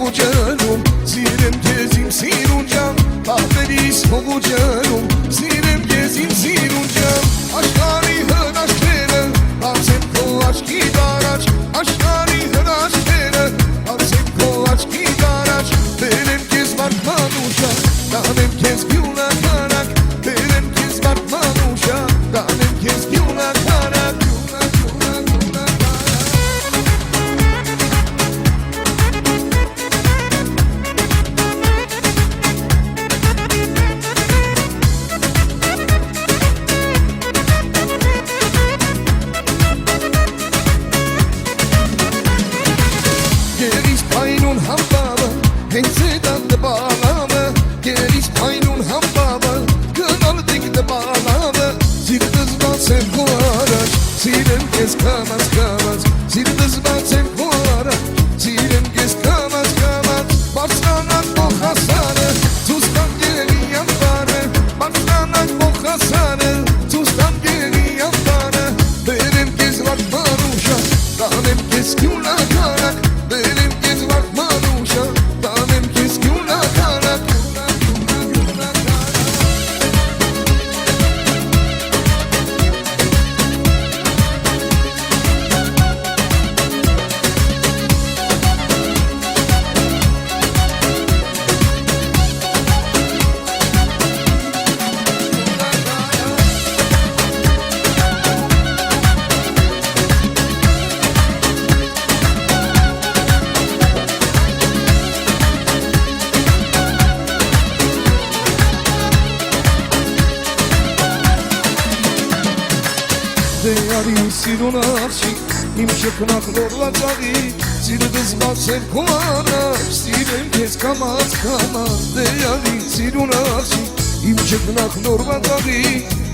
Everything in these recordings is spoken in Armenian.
հողուջանում Սիրեմ կեզ իմ սիրունջան Պահվերիս հողուջանում Սիրեմ կեզ իմ սիրունջան Աշխարի հնաշքերը Բացեմ քո աչքի դարաջ Աշխարի հնաշքերը Բացեմ քո աչքի դարաջ Բերեմ կեզ վարդման ուշակ Դանեմ կեզ գյունակարակ Բերեմ կեզ վարդման ուշակ Դանեմ կեզ գյունակարակ Գերիս պայնուն համբավը Հենց էդան դպալավը Գերիս պայնուն համբավը Գնալ դիք դպալավը Սիրտս բացեմ քո առաջ Սիրեմ կեզ կամաց կամաց Սիրտս բացեմ քո առաջ Սիրեմ կեզ կամաց կամաց Բարձրանակ փող հասարը Ցուստան գերի ամբարը Բարձրանակ փող հասարը Ցուստան գերի ամբարը Բերեմ կեզ վարդման ուշակ Դանեմ կեզ գյունակարակ Բերեմ կեզ վարդման ուշակ Դանեմ կեզ գյունակարակ Դեարի սիրուն աղջիկ, իմ շքնախ լորվածաղի Սիրտս բացեմ քո առաջ, սիրեմ կեզ կամաց կամաց Դեարի սիրուն աղջիկ, իմ շքնախ լորվածաղի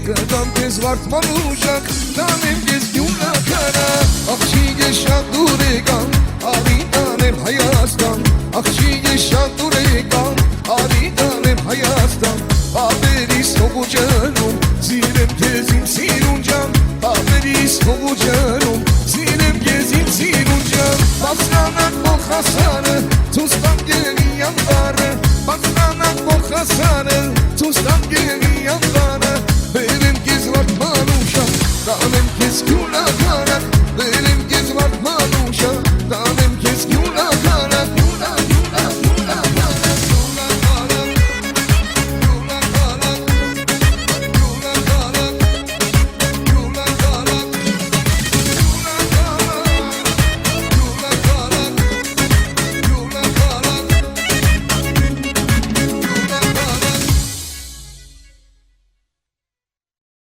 Կտամ կեզ վարդման ուշակ, տանեմ կեզ գյունակարակ Աղջիկ ես շատ դուր եկան, արի տանեմ Հայաստան Աղջիկ ես շատ դուր եկան, արի տանեմ Հայաստան Պապերիս հողուջանում, սիրեմ կեզ իմ սիրունջան Պապերիս հողուջանում, սիրեմ կեզ իմ սիրունջան Բացրանակ փող հասարը, ցուստան գերի ամբարը Բացրանակ փող հասարը, ցուստան գերի